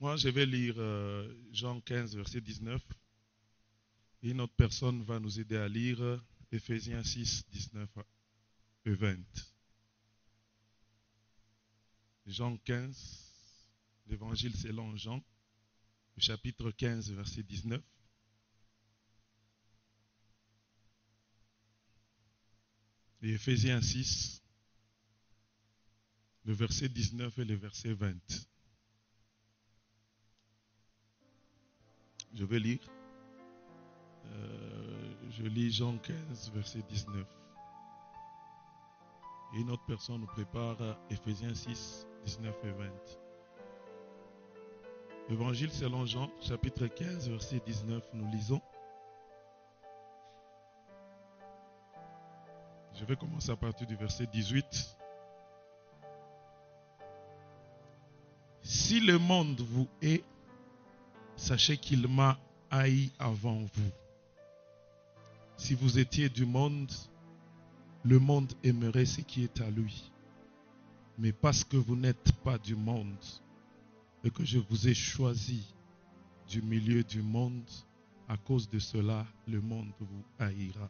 Moi, je vais lire Jean 15, verset 19. Et une autre personne va nous aider à lire Éphésiens 6, 19 et 20. Jean 15, l'évangile selon Jean, le chapitre 15, verset 19. Et Éphésiens 6, le verset 19 et le verset 20. Je vais lire. Je lis Jean 15, verset 19. Et une autre personne nous prépare Éphésiens 6, 19 et 20. Évangile selon Jean, chapitre 15, verset 19, nous lisons. Je vais commencer à partir du verset 18. Si le monde vous hait, sachez qu'il m'a haï avant vous. Si vous étiez du monde, le monde aimerait ce qui est à lui. Mais parce que vous n'êtes pas du monde et que je vous ai choisi du milieu du monde, à cause de cela, le monde vous haïra.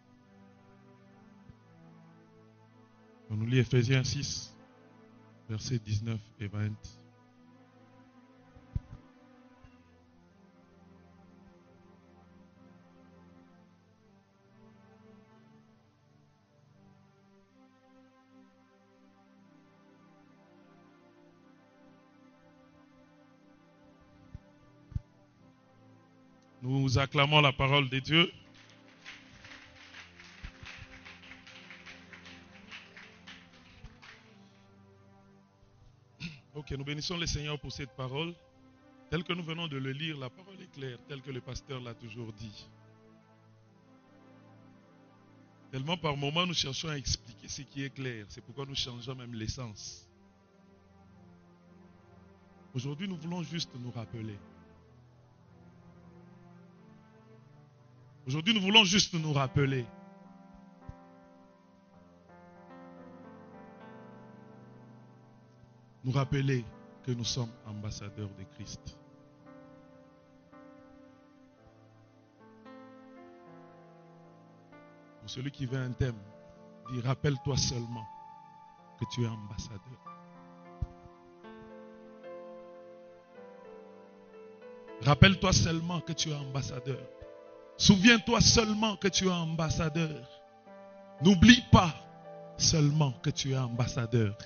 On nous lit Éphésiens 6, versets 19 et 20. Nous acclamons la parole de Dieu. Ok, nous bénissons le Seigneur pour cette parole. Telle que nous venons de le lire, la parole est claire, telle que le pasteur l'a toujours dit. Tellement par moments nous cherchons à expliquer ce qui est clair. C'est pourquoi nous changeons même l'essence. Aujourd'hui, nous voulons juste nous rappeler. Aujourd'hui, nous voulons juste nous rappeler. Nous rappeler que nous sommes ambassadeurs de Christ. Pour celui qui veut un thème, dit rappelle-toi seulement que tu es ambassadeur. Rappelle-toi seulement que tu es ambassadeur. Souviens-toi seulement que tu es ambassadeur. N'oublie pas seulement que tu es ambassadeur.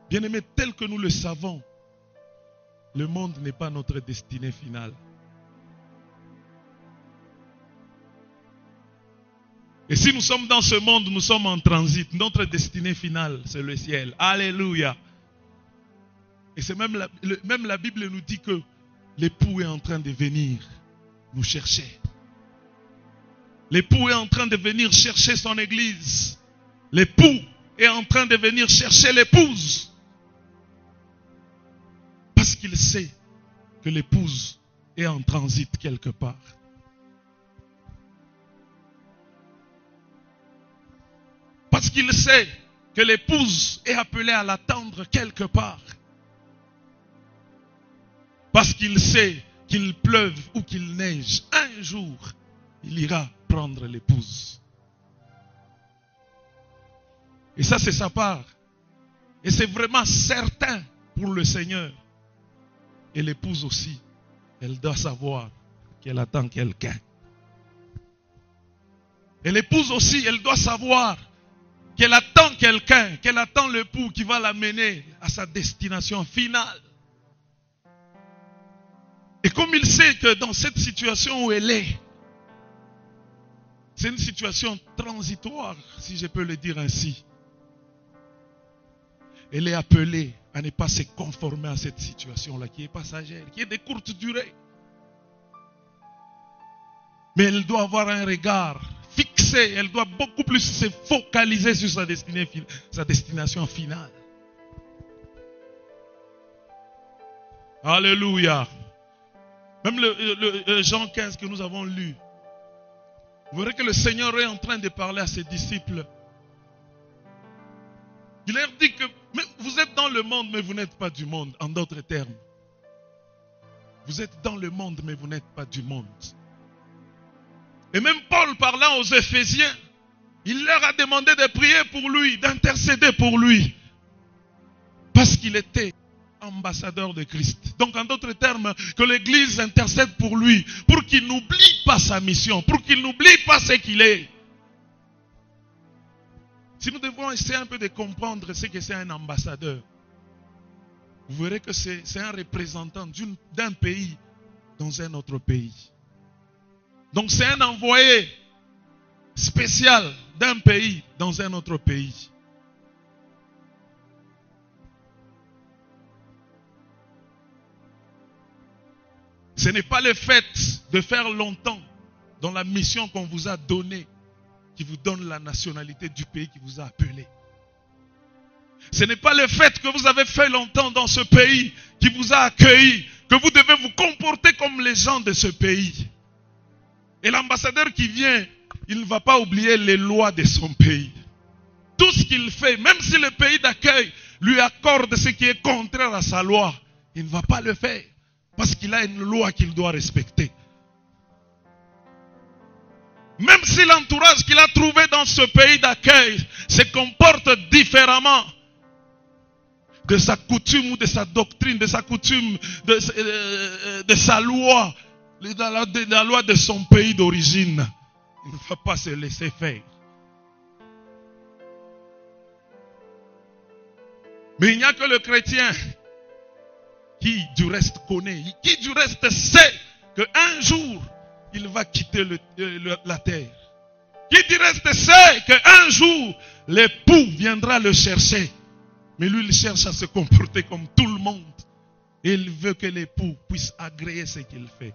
Bien-aimés, tel que nous le savons, le monde n'est pas notre destinée finale. Et si nous sommes dans ce monde, nous sommes en transit. Notre destinée finale, c'est le ciel. Alléluia. Et c'est même la Bible nous dit que l'époux est en train de venir nous chercher. L'époux est en train de venir chercher son église. L'époux est en train de venir chercher l'épouse. Parce qu'il sait que l'épouse est en transit quelque part. Parce qu'il sait que l'épouse est appelée à l'attendre quelque part. Parce qu'il sait qu'il pleuve ou qu'il neige, un jour, il ira prendre l'épouse. Et ça, c'est sa part. Et c'est vraiment certain pour le Seigneur. Et l'épouse aussi, elle doit savoir qu'elle attend quelqu'un. Et l'épouse aussi, elle doit savoir qu'elle attend quelqu'un, qu'elle attend l'époux qui va l'amener à sa destination finale. Et comme il sait que dans cette situation où elle est, c'est une situation transitoire, si je peux le dire ainsi. Elle est appelée à ne pas se conformer à cette situation-là qui est passagère, qui est de courte durée. Mais elle doit avoir un regard fixé, elle doit beaucoup plus se focaliser sur sa destination finale. Alléluia. Même le Jean 15 que nous avons lu, vous verrez que le Seigneur est en train de parler à ses disciples. Il leur dit que vous êtes dans le monde, mais vous n'êtes pas du monde. En d'autres termes, vous êtes dans le monde, mais vous n'êtes pas du monde. Et même Paul, parlant aux Éphésiens, il leur a demandé de prier pour lui, d'intercéder pour lui. Parce qu'il était ambassadeur de Christ. Donc en d'autres termes, que l'Église intercède pour lui, pour qu'il n'oublie pas sa mission, pour qu'il n'oublie pas ce qu'il est. Si nous devons essayer un peu de comprendre ce que c'est un ambassadeur, vous verrez que c'est un représentant d'un pays dans un autre pays. Donc c'est un envoyé spécial d'un pays dans un autre pays. Ce n'est pas le fait de faire longtemps dans la mission qu'on vous a donnée qui vous donne la nationalité du pays qui vous a appelé. Ce n'est pas le fait que vous avez fait longtemps dans ce pays qui vous a accueilli que vous devez vous comporter comme les gens de ce pays. Et l'ambassadeur qui vient, il ne va pas oublier les lois de son pays. Tout ce qu'il fait, même si le pays d'accueil lui accorde ce qui est contraire à sa loi, il ne va pas le faire. Parce qu'il a une loi qu'il doit respecter. Même si l'entourage qu'il a trouvé dans ce pays d'accueil se comporte différemment de sa coutume ou de sa doctrine, de sa coutume, de sa loi, de la loi de son pays d'origine, il ne va pas se laisser faire. Mais il n'y a que le chrétien qui du reste connaît, qui du reste sait qu'un jour, il va quitter la terre. Qui du reste sait qu'un jour, l'époux viendra le chercher. Mais lui, il cherche à se comporter comme tout le monde. Et il veut que l'époux puisse agréer ce qu'il fait.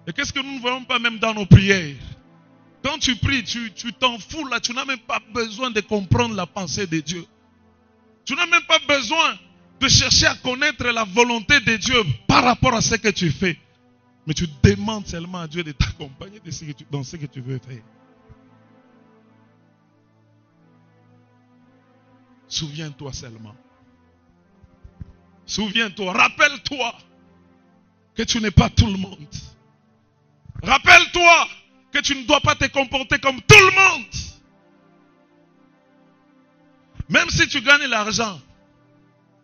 Et qu'est-ce que nous ne voyons pas même dans nos prières? Quand tu pries, tu t'en fous là, tu n'as même pas besoin de comprendre la pensée de Dieu. Tu n'as même pas besoin de chercher à connaître la volonté de Dieu par rapport à ce que tu fais. Mais tu demandes seulement à Dieu de t'accompagner dans ce que tu veux faire. Souviens-toi seulement. Souviens-toi, rappelle-toi que tu n'es pas tout le monde. Rappelle-toi que tu ne dois pas te comporter comme tout le monde. Même si tu gagnes l'argent,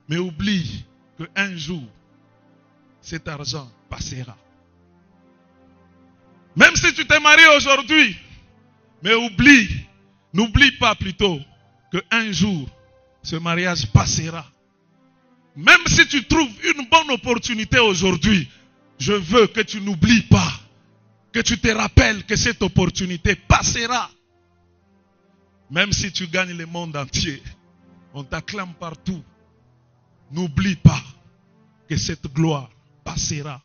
mais oublie qu'un jour, cet argent passera. Même si tu t'es marié aujourd'hui, mais n'oublie pas plutôt qu'un jour, ce mariage passera. Même si tu trouves une bonne opportunité aujourd'hui, je veux que tu n'oublies pas, que tu te rappelles que cette opportunité passera. Même si tu gagnes le monde entier, on t'acclame partout. N'oublie pas que cette gloire passera.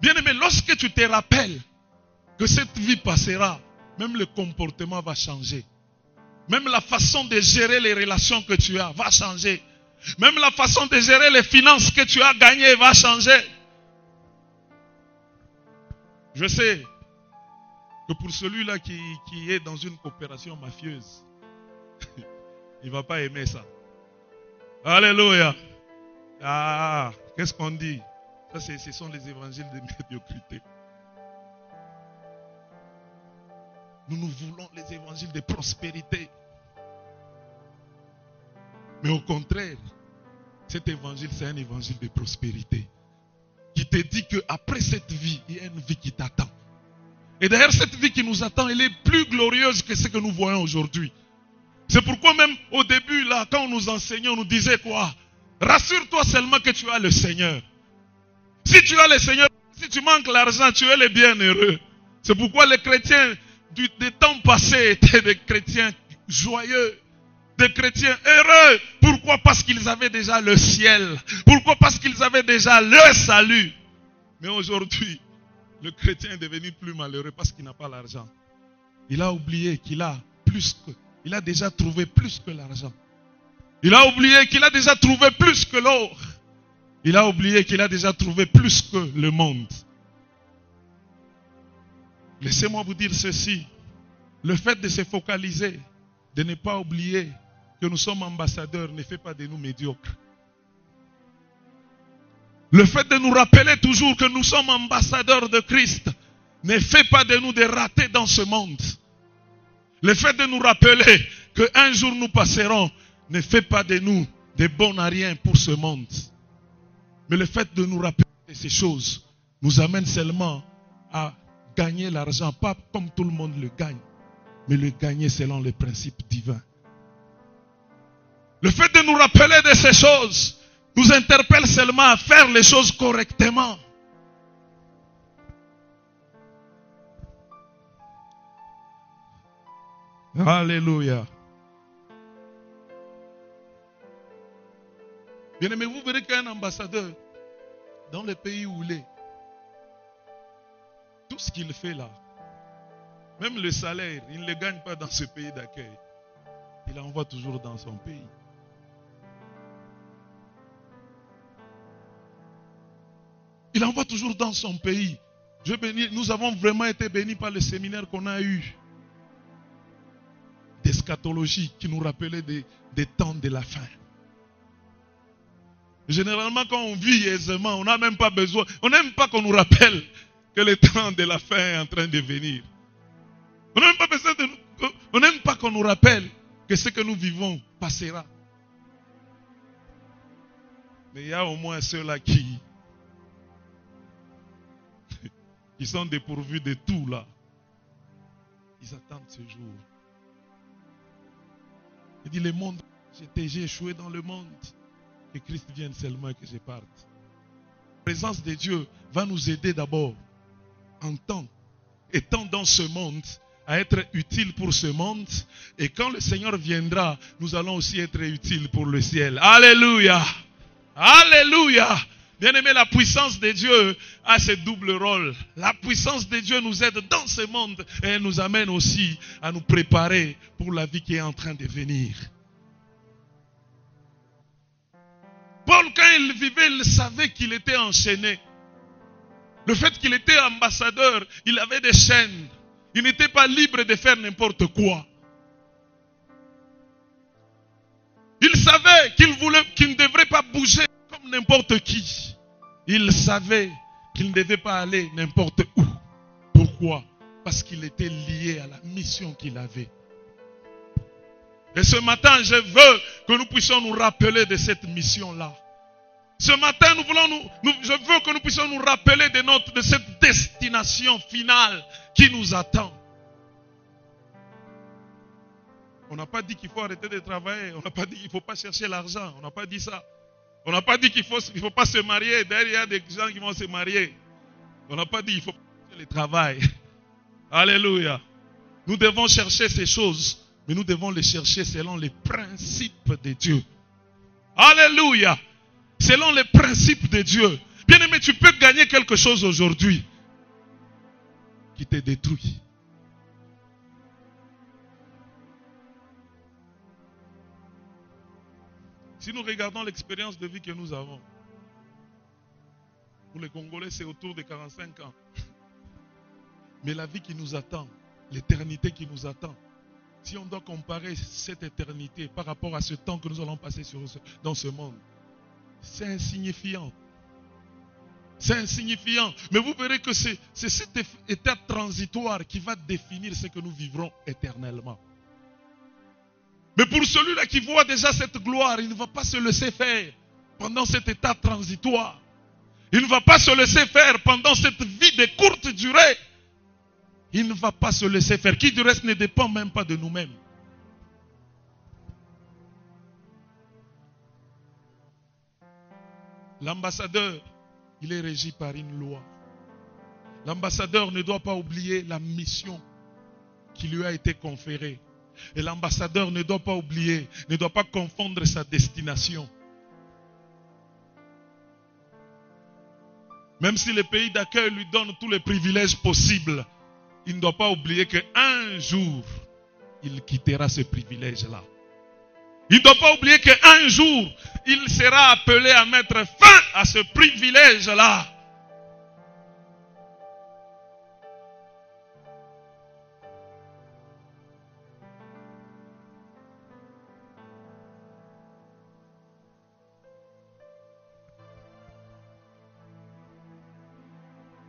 Bien-aimé, lorsque tu te rappelles que cette vie passera, même le comportement va changer. Même la façon de gérer les relations que tu as va changer. Même la façon de gérer les finances que tu as gagnées va changer. Je sais que pour celui-là qui est dans une coopération mafieuse, il ne va pas aimer ça. Alléluia. Ah, qu'est-ce qu'on dit? Ça, ce sont les évangiles de médiocrité. Nous voulons les évangiles de prospérité. Mais au contraire, cet évangile, c'est un évangile de prospérité. Qui te dit qu'après cette vie, il y a une vie qui t'attend. Et d'ailleurs, cette vie qui nous attend, elle est plus glorieuse que ce que nous voyons aujourd'hui. C'est pourquoi même au début, là, quand on nous enseignait, on nous disait quoi? Rassure-toi seulement que tu as le Seigneur. Si tu as le Seigneur, si tu manques l'argent, tu es le bienheureux. C'est pourquoi les chrétiens des temps passés étaient des chrétiens joyeux, des chrétiens heureux. Pourquoi? Parce qu'ils avaient déjà le ciel. Pourquoi? Parce qu'ils avaient déjà le salut. Mais aujourd'hui, le chrétien est devenu plus malheureux parce qu'il n'a pas l'argent. Il a oublié qu'il a il a déjà trouvé plus que l'argent. Il a oublié qu'il a déjà trouvé plus que l'or. Il a oublié qu'il a déjà trouvé plus que le monde. Laissez-moi vous dire ceci. Le fait de se focaliser, de ne pas oublier que nous sommes ambassadeurs ne fait pas de nous médiocres. Le fait de nous rappeler toujours que nous sommes ambassadeurs de Christ ne fait pas de nous des ratés dans ce monde. Le fait de nous rappeler qu'un jour nous passerons ne fait pas de nous des bons à rien pour ce monde. Mais le fait de nous rappeler ces choses nous amène seulement à gagner l'argent, pas comme tout le monde le gagne, mais le gagner selon les principes divins. Le fait de nous rappeler de ces choses nous interpelle seulement à faire les choses correctement. Alléluia. Bien aimé, vous verrez qu'un ambassadeur, dans le pays où il est, tout ce qu'il fait là, même le salaire, il ne le gagne pas dans ce pays d'accueil. Il l'envoie toujours dans son pays. Il envoie toujours dans son pays. Nous avons vraiment été bénis par le séminaire qu'on a eu d'eschatologie qui nous rappelait des temps de la fin. Généralement, quand on vit aisément, on n'a même pas besoin, on n'aime pas qu'on nous rappelle que le temps de la fin est en train de venir. On n'a même pas besoin on n'aime pas qu'on nous rappelle que ce que nous vivons passera. Mais il y a au moins ceux-là qui sont dépourvus de tout là. Ils attendent ce jour. Il dit, le monde, j'ai échoué dans le monde. Que Christ vienne seulement et que je parte. La présence de Dieu va nous aider d'abord, étant dans ce monde, à être utile pour ce monde. Et quand le Seigneur viendra, nous allons aussi être utiles pour le ciel. Alléluia! Alléluia! Bien-aimé, la puissance de Dieu a ce double rôle. La puissance de Dieu nous aide dans ce monde et elle nous amène aussi à nous préparer pour la vie qui est en train de venir. Paul, quand il vivait, il savait qu'il était enchaîné. Le fait qu'il était ambassadeur, il avait des chaînes. Il n'était pas libre de faire n'importe quoi. Il savait qu'il ne devrait pas bouger comme n'importe qui. Il savait qu'il ne devait pas aller n'importe où. Pourquoi? Parce qu'il était lié à la mission qu'il avait. Et ce matin, je veux que nous puissions nous rappeler de cette mission-là. Ce matin, je veux que nous puissions nous rappeler de cette destination finale qui nous attend. On n'a pas dit qu'il faut arrêter de travailler. On n'a pas dit qu'il ne faut pas chercher l'argent. On n'a pas dit ça. On n'a pas dit qu'il ne faut pas se marier. D'ailleurs, il y a des gens qui vont se marier. On n'a pas dit qu'il faut pas chercher le travail. Alléluia. Nous devons chercher ces choses. Mais nous devons les chercher selon les principes de Dieu. Alléluia. Selon les principes de Dieu. Bien aimé, tu peux gagner quelque chose aujourd'hui qui te détruit. Si nous regardons l'expérience de vie que nous avons, pour les Congolais, c'est autour de 45 ans. Mais la vie qui nous attend, l'éternité qui nous attend, si on doit comparer cette éternité par rapport à ce temps que nous allons passer dans ce monde, c'est insignifiant. C'est insignifiant. Mais vous verrez que c'est cet état transitoire qui va définir ce que nous vivrons éternellement. Mais pour celui-là qui voit déjà cette gloire, il ne va pas se laisser faire pendant cet état transitoire. Il ne va pas se laisser faire pendant cette vie de courte durée. Il ne va pas se laisser faire. Qui du reste ne dépend même pas de nous-mêmes. L'ambassadeur, il est régi par une loi. L'ambassadeur ne doit pas oublier la mission qui lui a été conférée. Et l'ambassadeur ne doit pas oublier, ne doit pas confondre sa destination. Même si le pays d'accueil lui donne tous les privilèges possibles, il ne doit pas oublier qu'un jour, il quittera ce privilège-là. Il ne doit pas oublier qu'un jour, il sera appelé à mettre fin à ce privilège-là.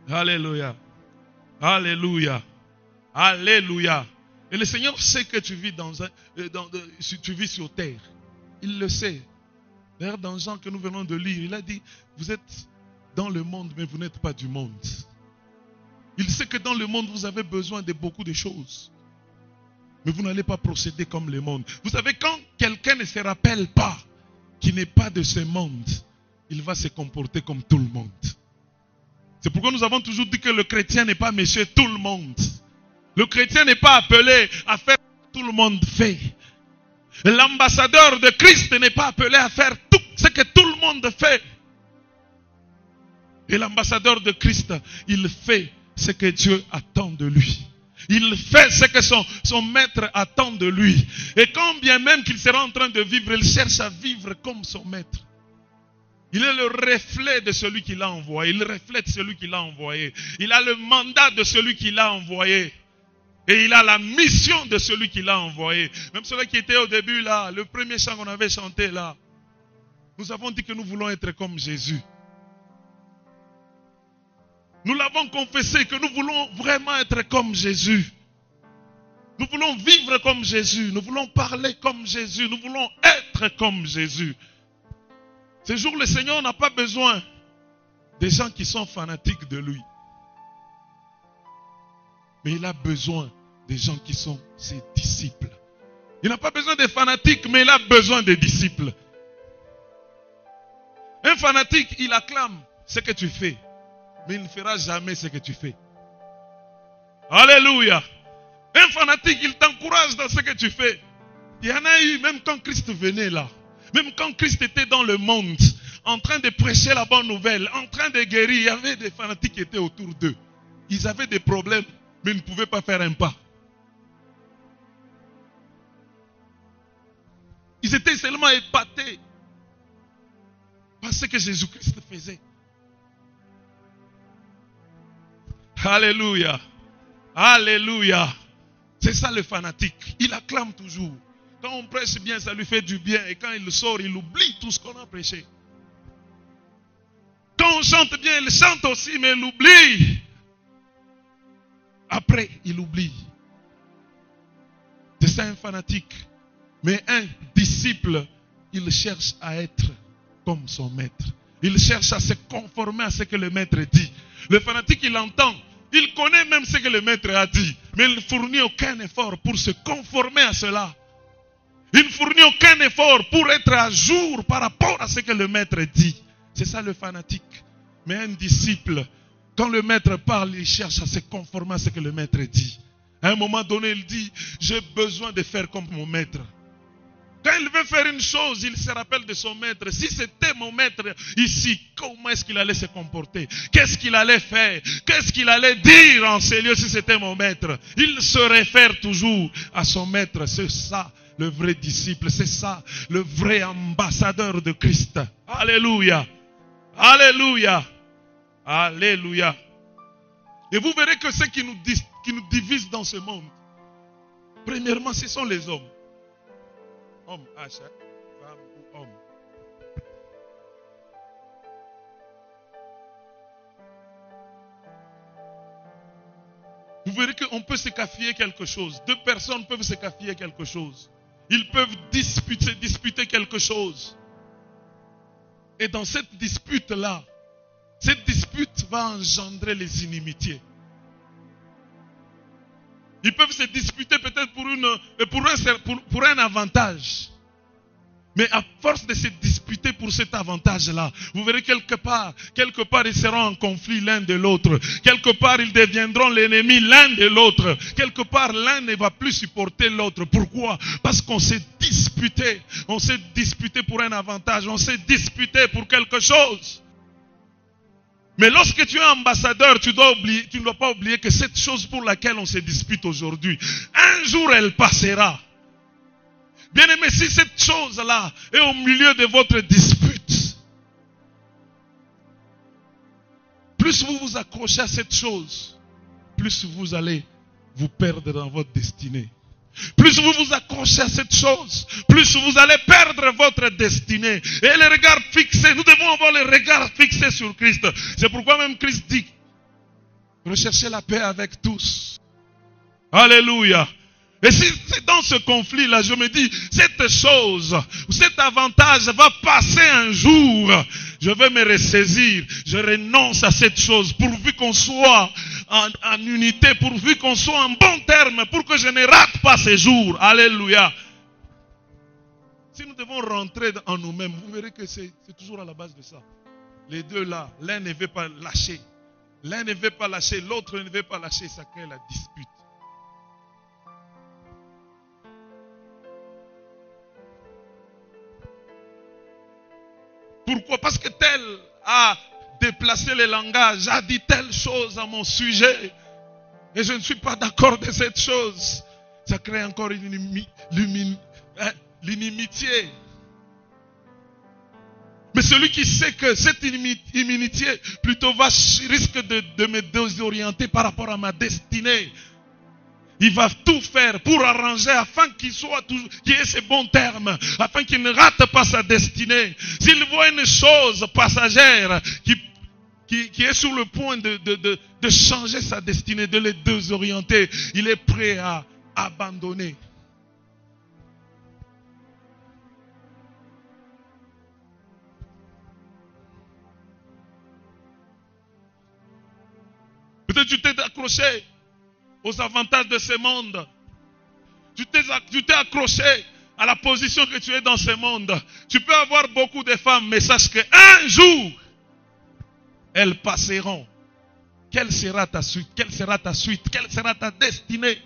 Alléluia. Alléluia. Alléluia. Et le Seigneur sait que tu vis tu vis sur terre. Il le sait. D'ailleurs, dans Jean que nous venons de lire, il a dit, vous êtes dans le monde, mais vous n'êtes pas du monde. Il sait que dans le monde, vous avez besoin de beaucoup de choses. Mais vous n'allez pas procéder comme le monde. Vous savez, quand quelqu'un ne se rappelle pas qu'il n'est pas de ce monde, il va se comporter comme tout le monde. C'est pourquoi nous avons toujours dit que le chrétien n'est pas monsieur tout le monde. Le chrétien n'est pas appelé à faire ce que tout le monde fait. L'ambassadeur de Christ n'est pas appelé à faire tout ce que tout le monde fait. Et l'ambassadeur de Christ, il fait ce que Dieu attend de lui. Il fait ce que son maître attend de lui. Et quand bien même qu'il sera en train de vivre, il cherche à vivre comme son maître. Il est le reflet de celui qui l'a envoyé. Il reflète celui qui l'a envoyé. Il a le mandat de celui qui l'a envoyé. Et il a la mission de celui qui l'a envoyé. Même celui qui était au début là, le premier chant qu'on avait chanté là. Nous avons dit que nous voulons être comme Jésus. Nous l'avons confessé que nous voulons vraiment être comme Jésus. Nous voulons vivre comme Jésus. Nous voulons parler comme Jésus. Nous voulons être comme Jésus. Ce jour, le Seigneur n'a pas besoin des gens qui sont fanatiques de lui. Mais il a besoin des gens qui sont ses disciples. Il n'a pas besoin des fanatiques, mais il a besoin des disciples. Un fanatique, il acclame ce que tu fais, mais il ne fera jamais ce que tu fais. Alléluia. Un fanatique, il t'encourage dans ce que tu fais. Il y en a eu, même quand Christ venait là, même quand Christ était dans le monde, en train de prêcher la bonne nouvelle, en train de guérir, il y avait des fanatiques qui étaient autour d'eux. Ils avaient des problèmes, mais ils ne pouvaient pas faire un pas. Ils étaient seulement épatés par ce que Jésus-Christ faisait. Alléluia. Alléluia. C'est ça le fanatique. Il acclame toujours. Quand on prêche bien, ça lui fait du bien. Et quand il sort, il oublie tout ce qu'on a prêché. Quand on chante bien, il chante aussi, mais il oublie. Après, il oublie. C'est ça un fanatique. Mais un disciple, il cherche à être comme son maître. Il cherche à se conformer à ce que le maître dit. Le fanatique, il entend. Il connaît même ce que le maître a dit. Mais il ne fournit aucun effort pour se conformer à cela. Il ne fournit aucun effort pour être à jour par rapport à ce que le maître dit. C'est ça le fanatique. Mais un disciple, quand le maître parle, il cherche à se conformer à ce que le maître dit. À un moment donné, il dit, j'ai besoin de faire comme mon maître. Quand il veut faire une chose, il se rappelle de son maître. Si c'était mon maître ici, comment est-ce qu'il allait se comporter? Qu'est-ce qu'il allait faire? Qu'est-ce qu'il allait dire en ces lieux si c'était mon maître? Il se réfère toujours à son maître. C'est ça le vrai disciple. C'est ça le vrai ambassadeur de Christ. Alléluia. Alléluia. Alléluia. Et vous verrez que ce qui nous divise dans ce monde, premièrement, ce sont les hommes. Homme, H, femme ou homme. Vous verrez qu'on peut se quafier quelque chose. Deux personnes peuvent se quafier quelque chose. Ils peuvent disputer quelque chose. Et dans cette dispute-là, cette dispute va engendrer les inimitiés. Ils peuvent se disputer peut-être pour un avantage. Mais à force de se disputer pour cet avantage-là, vous verrez quelque part, ils seront en conflit l'un de l'autre. Quelque part, ils deviendront l'ennemi l'un de l'autre. Quelque part, l'un ne va plus supporter l'autre. Pourquoi? Parce qu'on s'est disputé. On s'est disputé pour un avantage. On s'est disputé pour quelque chose. Mais lorsque tu es ambassadeur, tu ne dois pas oublier que cette chose pour laquelle on se dispute aujourd'hui, un jour elle passera. Bien aimé, si cette chose-là est au milieu de votre dispute, plus vous vous accrochez à cette chose, plus vous allez vous perdre dans votre destinée. Plus vous vous accrochez à cette chose, plus vous allez perdre votre destinée. Et les regards fixés, nous devons avoir les regards fixés sur Christ. C'est pourquoi même Christ dit, Recherchez la paix avec tous. Alléluia. Et si c'est dans ce conflit-là, je me dis, cette chose, cet avantage va passer un jour. Je vais me ressaisir. Je renonce à cette chose pourvu qu'on soit en unité, pourvu qu'on soit en bon terme, pour que je ne rate pas ces jours. Alléluia. Si nous devons rentrer en nous-mêmes, vous verrez que c'est toujours à la base de ça. Les deux là, l'un ne veut pas lâcher. L'un ne veut pas lâcher, l'autre ne veut pas lâcher. Ça crée la dispute. Pourquoi? Parce que tel a déplacé le langage, a dit telle chose à mon sujet. Et je ne suis pas d'accord de cette chose. Ça crée encore l'inimitié. Mais celui qui sait que cette inimitié plutôt risque de me désorienter par rapport à ma destinée. Il va tout faire pour arranger afin qu'il ait ses bons termes, afin qu'il ne rate pas sa destinée. S'il voit une chose passagère qui est sur le point de changer sa destinée, de les désorienter, il est prêt à abandonner. Peut-être tu t'es accroché aux avantages de ce monde. Tu t'es accroché à la position que tu es dans ce monde. Tu peux avoir beaucoup de femmes, mais sache qu'un jour, elles passeront. Quelle sera ta suite? Quelle sera ta suite? Quelle sera ta destinée?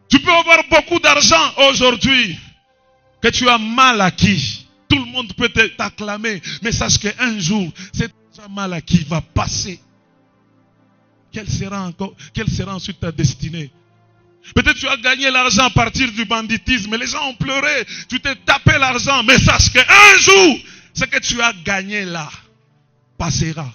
Tu peux avoir beaucoup d'argent aujourd'hui que tu as mal acquis. Tout le monde peut t'acclamer, mais sache qu'un jour, cet argent mal acquis va passer. Quelle sera ensuite ta destinée? Peut-être tu as gagné l'argent à partir du banditisme. Les gens ont pleuré. Tu t'es tapé l'argent. Mais sache qu'un jour, ce que tu as gagné là passera.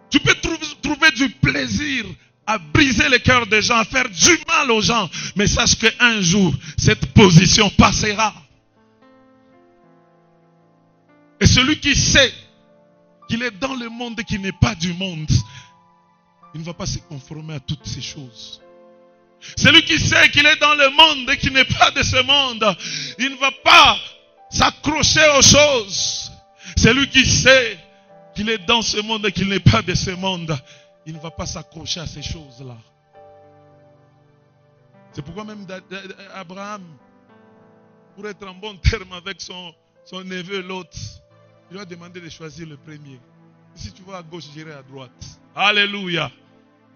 Tu peux trouver du plaisir à briser le cœur des gens, à faire du mal aux gens. Mais sache qu'un jour, cette position passera. Et celui qui sait qu'il est dans le monde et qui n'est pas du monde, il ne va pas se conformer à toutes ces choses. Celui qui sait qu'il est dans le monde et qui n'est pas de ce monde, il ne va pas s'accrocher aux choses. Celui qui sait qu'il est dans ce monde et qu'il n'est pas de ce monde, il ne va pas s'accrocher à ces choses-là. C'est pourquoi même Abraham, pour être en bon terme avec son neveu Lot, il lui a demandé de choisir le premier. Si tu vas à gauche, j'irai à droite. Alléluia.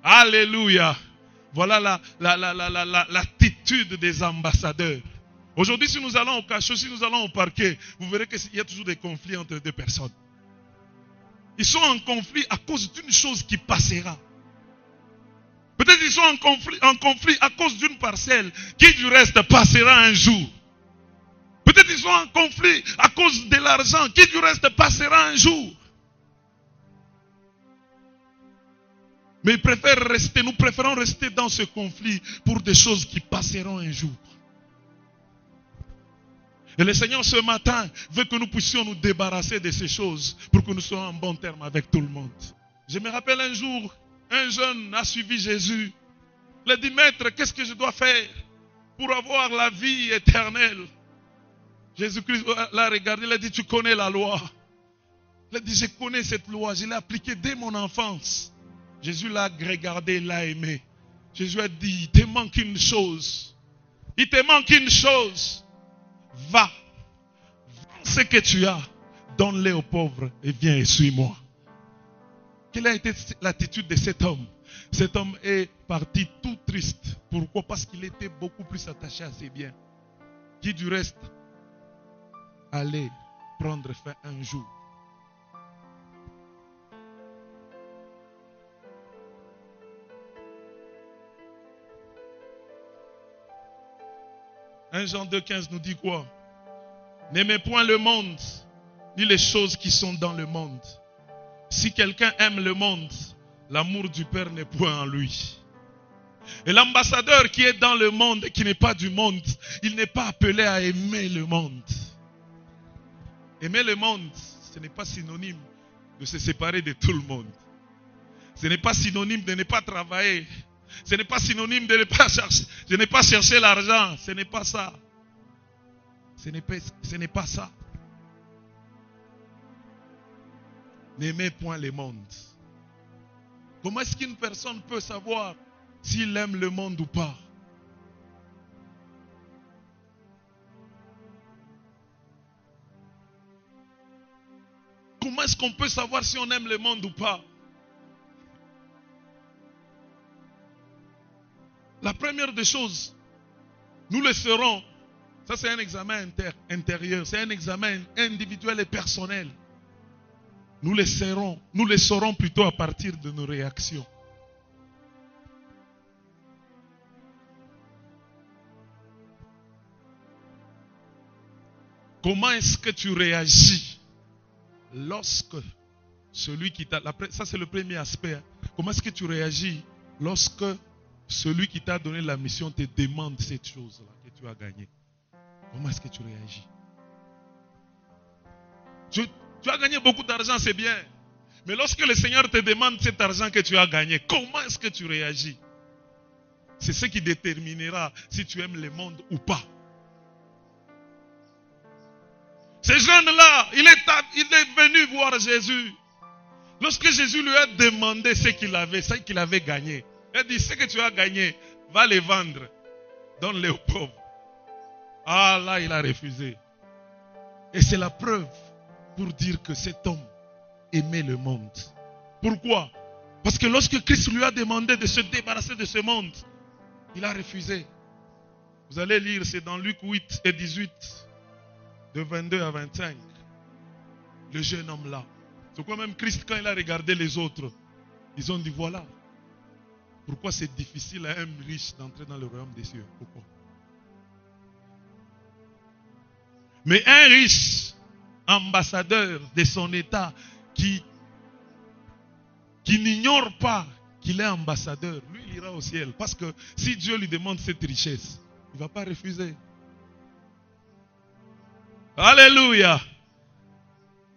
Alléluia. Voilà l'attitude des ambassadeurs. Aujourd'hui, si nous allons au cachot, si nous allons au parquet, vous verrez qu'il y a toujours des conflits entre deux personnes. Ils sont en conflit à cause d'une chose qui passera. Peut-être qu'ils sont en conflit à cause d'une parcelle qui du reste passera un jour. Peut-être qu'ils sont en conflit à cause de l'argent qui du reste passera un jour. Mais nous préférons rester dans ce conflit pour des choses qui passeront un jour. Et le Seigneur ce matin veut que nous puissions nous débarrasser de ces choses pour que nous soyons en bon terme avec tout le monde. Je me rappelle un jour, un jeune a suivi Jésus. Il a dit, Maître, qu'est-ce que je dois faire pour avoir la vie éternelle? Jésus-Christ l'a regardé, il a dit, tu connais la loi. Il a dit, je connais cette loi, je l'ai appliquée dès mon enfance. Jésus l'a regardé, il l'a aimé. Jésus a dit, il te manque une chose. Il te manque une chose. Va, vends ce que tu as, donne-le aux pauvres et viens et suis-moi. Quelle a été l'attitude de cet homme? Cet homme est parti tout triste. Pourquoi? Parce qu'il était beaucoup plus attaché à ses biens. Qui du reste allait prendre fin un jour. Jean 2,15 nous dit quoi? N'aimez point le monde, ni les choses qui sont dans le monde. Si quelqu'un aime le monde, l'amour du Père n'est point en lui. Et l'ambassadeur qui est dans le monde et qui n'est pas du monde, il n'est pas appelé à aimer le monde. Aimer le monde, ce n'est pas synonyme de se séparer de tout le monde. Ce n'est pas synonyme de ne pas travailler. Ce n'est pas synonyme de ne pas chercher l'argent. Ce n'est pas ça. Ce n'est pas ça. N'aimez point le monde. Comment est-ce qu'une personne peut savoir s'il aime le monde ou pas? Comment est-ce qu'on peut savoir si on aime le monde ou pas? La première des choses, nous le saurons. Ça, c'est un examen intérieur. C'est un examen individuel et personnel. Nous le saurons plutôt à partir de nos réactions. Comment est-ce que tu réagis lorsque celui qui t'a... Ça, c'est le premier aspect. Comment est-ce que tu réagis lorsque celui qui t'a donné la mission te demande cette chose-là que tu as gagnée? Comment est-ce que tu réagis? Tu as gagné beaucoup d'argent, c'est bien. Mais lorsque le Seigneur te demande cet argent que tu as gagné, comment est-ce que tu réagis? C'est ce qui déterminera si tu aimes le monde ou pas. Ce jeune-là, il est venu voir Jésus. Lorsque Jésus lui a demandé ce qu'il avait gagné, il a dit, ce que tu as gagné, va les vendre, donne-les aux pauvres. Ah là, il a refusé. Et c'est la preuve pour dire que cet homme aimait le monde. Pourquoi? Parce que lorsque Christ lui a demandé de se débarrasser de ce monde, il a refusé. Vous allez lire, c'est dans Luc 8 et 18, de 22 à 25. Le jeune homme là. C'est quoi même Christ, quand il a regardé les autres, ils ont dit, voilà pourquoi c'est difficile à un riche d'entrer dans le royaume des cieux. Pourquoi? Mais un riche ambassadeur de son état qui n'ignore pas qu'il est ambassadeur, lui il ira au ciel. Parce que si Dieu lui demande cette richesse, il ne va pas refuser. Alléluia.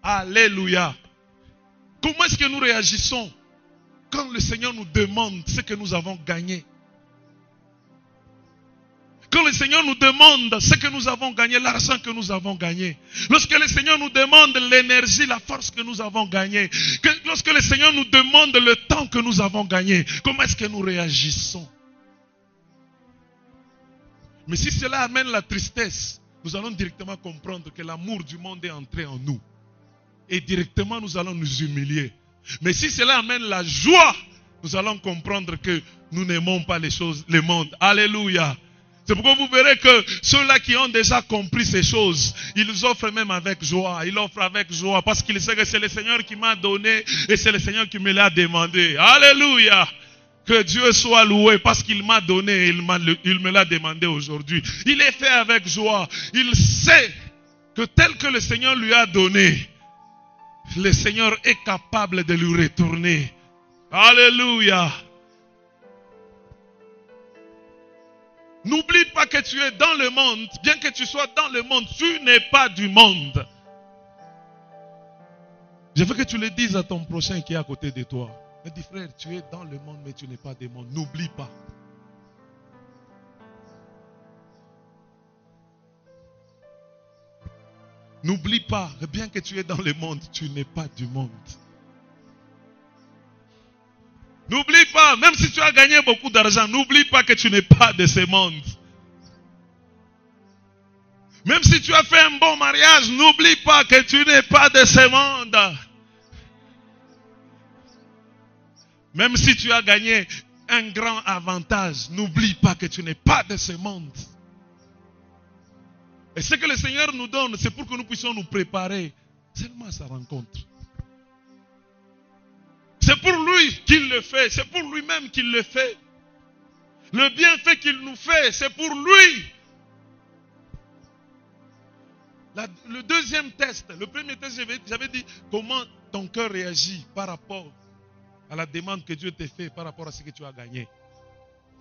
Alléluia. Comment est-ce que nous réagissons quand le Seigneur nous demande ce que nous avons gagné? Quand le Seigneur nous demande ce que nous avons gagné, l'argent que nous avons gagné. Lorsque le Seigneur nous demande l'énergie, la force que nous avons gagné. Lorsque le Seigneur nous demande le temps que nous avons gagné. Comment est-ce que nous réagissons? Mais si cela amène la tristesse, nous allons directement comprendre que l'amour du monde est entré en nous. Et directement nous allons nous humilier. Mais si cela amène la joie, nous allons comprendre que nous n'aimons pas le monde. Alléluia. C'est pourquoi vous verrez que ceux-là qui ont déjà compris ces choses, ils offrent même avec joie. Ils offrent avec joie parce qu'ils savent que c'est le Seigneur qui m'a donné et c'est le Seigneur qui me l'a demandé. Alléluia. Que Dieu soit loué parce qu'il m'a donné et il me l'a demandé aujourd'hui. Il est fait avec joie. Il sait que tel que le Seigneur lui a donné, le Seigneur est capable de lui retourner. Alléluia. N'oublie pas que tu es dans le monde. Bien que tu sois dans le monde, tu n'es pas du monde. Je veux que tu le dises à ton prochain qui est à côté de toi. Il dit, frère, tu es dans le monde, mais tu n'es pas du monde. N'oublie pas. N'oublie pas, bien que tu es dans le monde, tu n'es pas du monde. N'oublie pas, même si tu as gagné beaucoup d'argent, n'oublie pas que tu n'es pas de ce monde. Même si tu as fait un bon mariage, n'oublie pas que tu n'es pas de ce monde. Même si tu as gagné un grand avantage, n'oublie pas que tu n'es pas de ce monde. Et ce que le Seigneur nous donne, c'est pour que nous puissions nous préparer seulement à sa rencontre. C'est pour lui qu'il le fait. C'est pour lui-même qu'il le fait. Le bienfait qu'il nous fait, c'est pour lui. Le deuxième test, le premier test, j'avais dit comment ton cœur réagit par rapport à la demande que Dieu t'a fait, par rapport à ce que tu as gagné.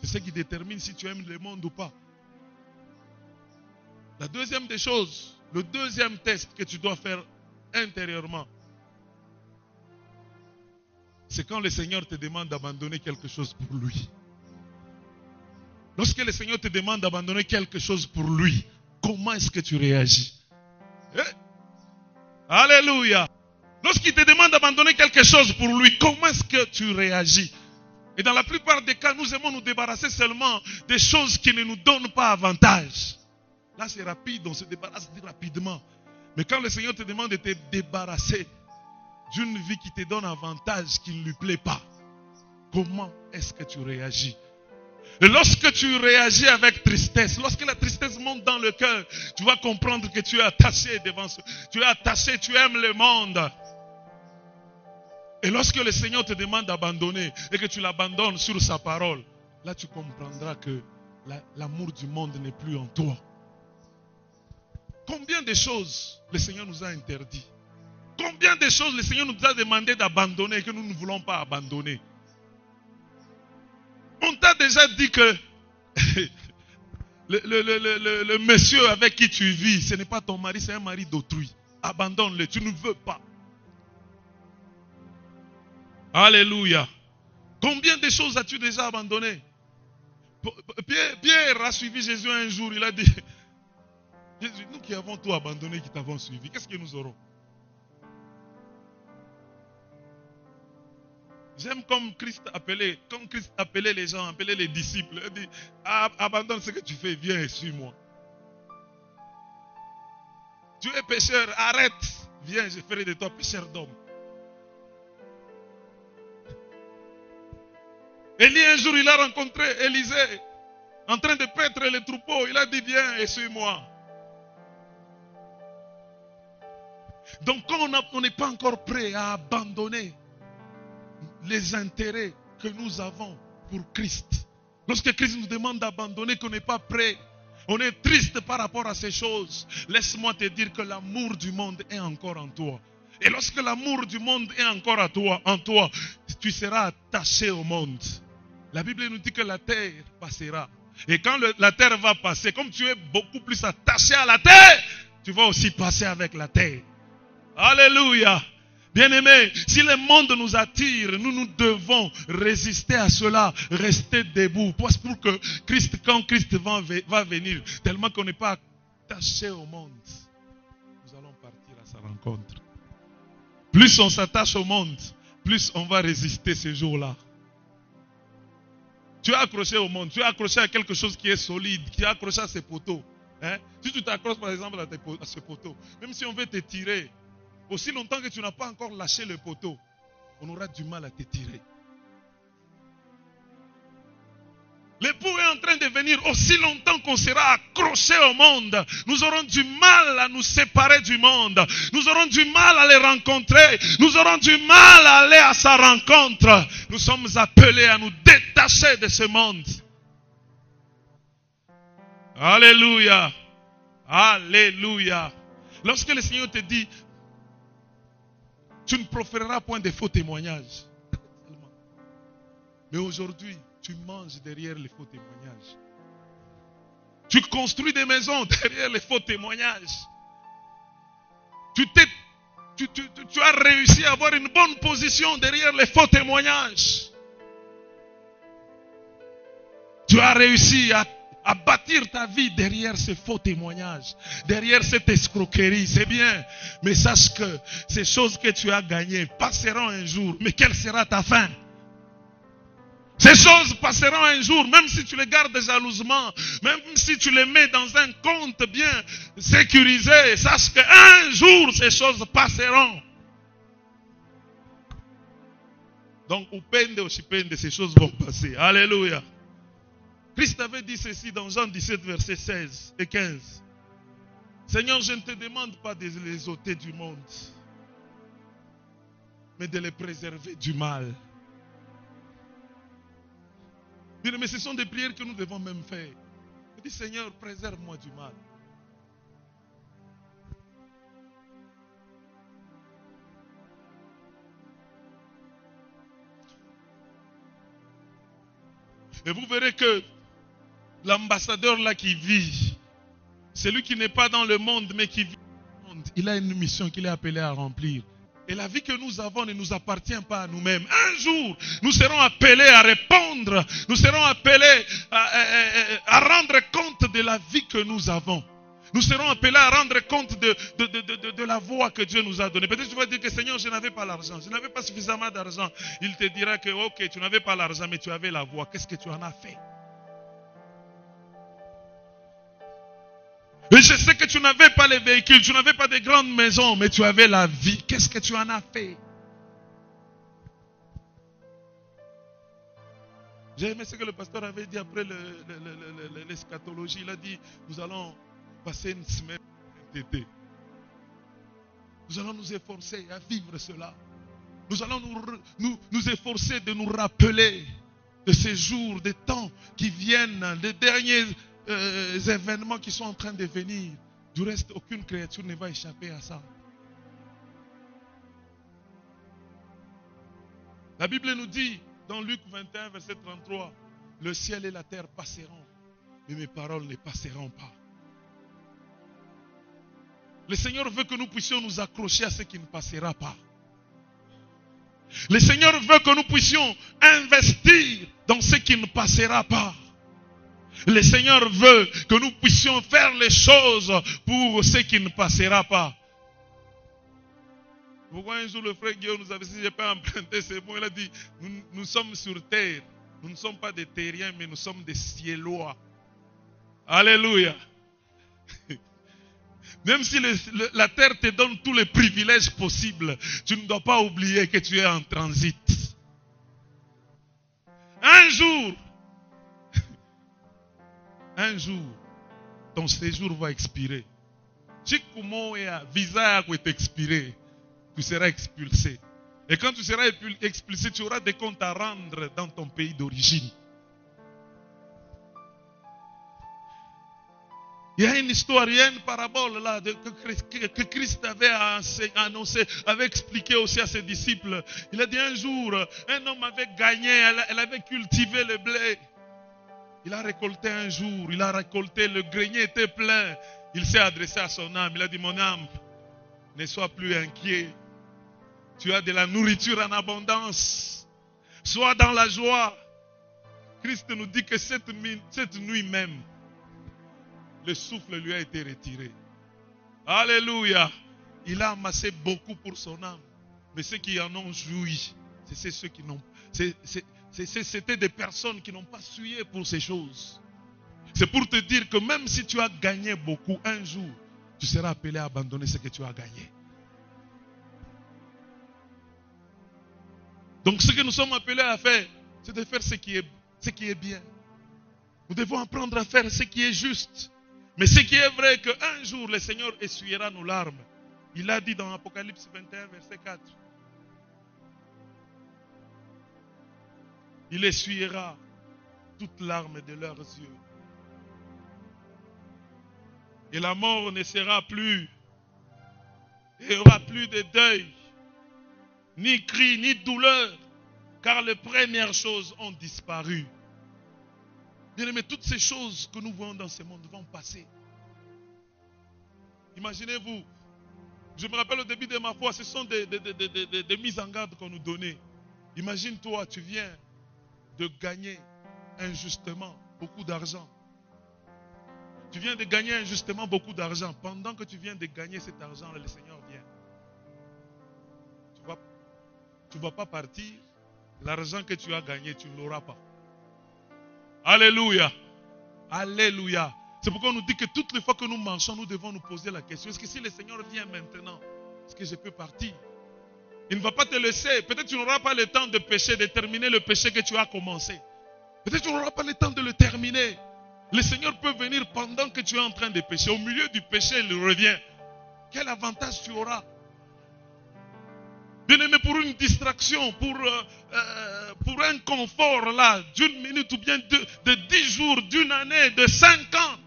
C'est ce qui détermine si tu aimes le monde ou pas. La deuxième des choses, le deuxième test que tu dois faire intérieurement. C'est quand le Seigneur te demande d'abandonner quelque chose pour lui. Lorsque le Seigneur te demande d'abandonner quelque chose pour lui, comment est-ce que tu réagis? Alléluia. Lorsqu'il te demande d'abandonner quelque chose pour lui, comment est-ce que tu réagis? Et dans la plupart des cas, nous aimons nous débarrasser seulement des choses qui ne nous donnent pas avantage. Là, c'est rapide, on se débarrasse rapidement. Mais quand le Seigneur te demande de te débarrasser d'une vie qui te donne avantage, qui ne lui plaît pas, comment est-ce que tu réagis? Et lorsque tu réagis avec tristesse, lorsque la tristesse monte dans le cœur, tu vas comprendre que tu es attaché devant ce. Tu es attaché, tu aimes le monde. Et lorsque le Seigneur te demande d'abandonner et que tu l'abandonnes sur sa parole, là tu comprendras que l'amour du monde n'est plus en toi. Combien de choses le Seigneur nous a interdit? Combien de choses le Seigneur nous a demandé d'abandonner et que nous ne voulons pas abandonner? On t'a déjà dit que le monsieur avec qui tu vis, ce n'est pas ton mari, c'est un mari d'autrui. Abandonne-le, tu ne veux pas. Alléluia. Combien de choses as-tu déjà abandonnées? Pierre a suivi Jésus un jour, il a dit, Jésus, nous qui avons tout abandonné, qui t'avons suivi, qu'est-ce que nous aurons? J'aime comme Christ appelait les gens, appelait les disciples. Il dit, abandonne ce que tu fais, viens et suis-moi. Tu es pécheur, arrête, viens, je ferai de toi pécheur d'homme. Élie, un jour, il a rencontré Élisée en train de paître les troupeaux. Il a dit, viens et suis-moi. Donc, quand on n'est pas encore prêt à abandonner les intérêts que nous avons pour Christ, lorsque Christ nous demande d'abandonner, qu'on n'est pas prêt, on est triste par rapport à ces choses, laisse-moi te dire que l'amour du monde est encore en toi. Et lorsque l'amour du monde est encore en toi, tu seras attaché au monde. La Bible nous dit que la terre passera. Et quand la terre va passer, comme tu es beaucoup plus attaché à la terre, tu vas aussi passer avec la terre. Alléluia. Bien-aimés, si le monde nous attire, nous devons résister à cela, rester debout. Pour que Christ, quand Christ va venir, tellement qu'on n'est pas attaché au monde, nous allons partir à sa rencontre. Plus on s'attache au monde, plus on va résister ce jour-là. Tu es accroché au monde, tu es accroché à quelque chose qui est solide, qui est accroché à ces poteaux. Si tu t'accroches par exemple à ce poteau, même si on veut te tirer, aussi longtemps que tu n'as pas encore lâché le poteau, on aura du mal à te tirer. L'époux est en train de venir. Aussi longtemps qu'on sera accroché au monde, nous aurons du mal à nous séparer du monde. Nous aurons du mal à les rencontrer. Nous aurons du mal à aller à sa rencontre. Nous sommes appelés à nous détacher de ce monde. Alléluia. Alléluia. Lorsque le Seigneur te dit, tu ne proféreras point de faux témoignages. Mais aujourd'hui, tu manges derrière les faux témoignages. Tu construis des maisons derrière les faux témoignages. Tu as réussi à avoir une bonne position derrière les faux témoignages. Tu as réussi à bâtir ta vie derrière ces faux témoignages, derrière cette escroquerie. C'est bien, mais sache que ces choses que tu as gagnées passeront un jour. Mais quelle sera ta fin? Ces choses passeront un jour, même si tu les gardes jalousement, même si tu les mets dans un compte bien sécurisé, sache qu'un jour ces choses passeront. Donc, upende ou chipende, ces choses vont passer. Alléluia. Christ avait dit ceci dans Jean 17, versets 16 et 15. Seigneur, je ne te demande pas de les ôter du monde, mais de les préserver du mal. Mais ce sont des prières que nous devons même faire. Je dis, Seigneur, préserve-moi du mal. Et vous verrez que l'ambassadeur là qui vit, celui qui n'est pas dans le monde mais qui vit Il a une mission qu'il est appelé à remplir. Et la vie que nous avons ne nous appartient pas à nous-mêmes. Un jour, nous serons appelés à répondre. Nous serons appelés à rendre compte de la vie que nous avons. Nous serons appelés à rendre compte de la voie que Dieu nous a donnée. Peut-être que tu vas dire que Seigneur, je n'avais pas l'argent. Je n'avais pas suffisamment d'argent. Il te dira que ok, tu n'avais pas l'argent, mais tu avais la voie. Qu'est-ce que tu en as fait? Et je sais que tu n'avais pas les véhicules, tu n'avais pas de grandes maisons, mais tu avais la vie. Qu'est-ce que tu en as fait? J'ai aimé ce que le pasteur avait dit après l'eschatologie. Il a dit, nous allons passer une semaine d'été. Nous allons nous efforcer à vivre cela. Nous allons nous efforcer de nous rappeler de ces jours, des temps qui viennent, des derniers événements qui sont en train de venir. Du reste, aucune créature ne va échapper à ça. La Bible nous dit, dans Luc 21, verset 33, le ciel et la terre passeront, mais mes paroles ne passeront pas. Le Seigneur veut que nous puissions nous accrocher à ce qui ne passera pas. Le Seigneur veut que nous puissions investir dans ce qui ne passera pas. Le Seigneur veut que nous puissions faire les choses pour ce qui ne passera pas. Pourquoi un jour le frère Guillaume nous avait dit, si je peux emprunter ces mots, il a dit, nous sommes sur terre. Nous ne sommes pas des terriens, mais nous sommes des ciellois. Alléluia. Même si la terre te donne tous les privilèges possibles, tu ne dois pas oublier que tu es en transit. Un jour, ton séjour va expirer. Si comment visa est expiré, tu seras expulsé. Et quand tu seras expulsé, tu auras des comptes à rendre dans ton pays d'origine. Il y a une histoire, il y a une parabole là que Christ avait annoncé, avait expliqué aussi à ses disciples. Il a dit un jour, un homme avait gagné, elle avait cultivé le blé. Il a récolté un jour, il a récolté, le grenier était plein. Il s'est adressé à son âme, il a dit, mon âme, ne sois plus inquiet. Tu as de la nourriture en abondance. Sois dans la joie. Christ nous dit que cette nuit même, le souffle lui a été retiré. Alléluia. Il a amassé beaucoup pour son âme. Mais ceux qui en ont joui, c'est ceux qui n'ont... C'était des personnes qui n'ont pas sué pour ces choses. C'est pour te dire que même si tu as gagné beaucoup, un jour, tu seras appelé à abandonner ce que tu as gagné. Donc ce que nous sommes appelés à faire, c'est de faire ce qui est bien. Nous devons apprendre à faire ce qui est juste. Mais ce qui est vrai, qu'un jour, le Seigneur essuiera nos larmes. Il a dit dans Apocalypse 21, verset 4. Il essuiera toutes larmes de leurs yeux. Et la mort ne sera plus. Il n'y aura plus de deuil, ni cri, ni douleur, car les premières choses ont disparu. Bien-aimés, toutes ces choses que nous voyons dans ce monde vont passer. Imaginez-vous, je me rappelle au début de ma foi, ce sont des mises en garde qu'on nous donnait. Imagine-toi, tu viens de gagner injustement beaucoup d'argent. Tu viens de gagner injustement beaucoup d'argent. Pendant que tu viens de gagner cet argent, le Seigneur vient. Tu ne vas pas partir. L'argent que tu as gagné, tu ne l'auras pas. Alléluia. Alléluia. C'est pourquoi on nous dit que toutes les fois que nous marchons, nous devons nous poser la question. Est-ce que si le Seigneur vient maintenant, est-ce que je peux partir? Il ne va pas te laisser. Peut-être que tu n'auras pas le temps de pécher, de terminer le péché que tu as commencé. Peut-être que tu n'auras pas le temps de le terminer. Le Seigneur peut venir pendant que tu es en train de pécher. Au milieu du péché, il revient. Quel avantage tu auras? Bien-aimé, pour une distraction, pour un confort là, d'une minute ou bien de 10 jours, d'une année, de 5 ans,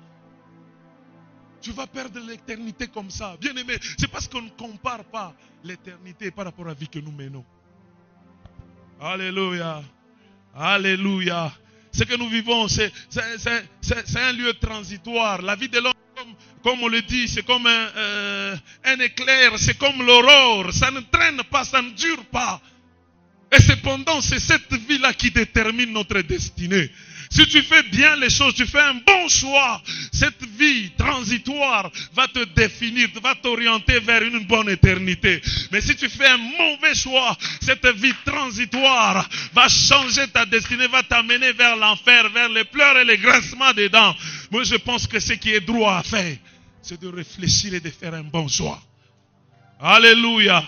tu vas perdre l'éternité comme ça. Bien-aimé, c'est parce qu'on ne compare pas l'éternité par rapport à la vie que nous menons. Alléluia. Alléluia. Ce que nous vivons, c'est un lieu transitoire. La vie de l'homme comme on le dit, c'est comme un éclair, c'est comme l'aurore. Ça ne traîne pas, ça ne dure pas. Et cependant, c'est cette vie-là qui détermine notre destinée. Si tu fais bien les choses, tu fais un bon choix, cette vie transitoire va te définir, va t'orienter vers une bonne éternité. Mais si tu fais un mauvais choix, cette vie transitoire va changer ta destinée, va t'amener vers l'enfer, vers les pleurs et les grincements des dents. Moi, je pense que ce qui est droit à faire, c'est de réfléchir et de faire un bon choix. Alléluia.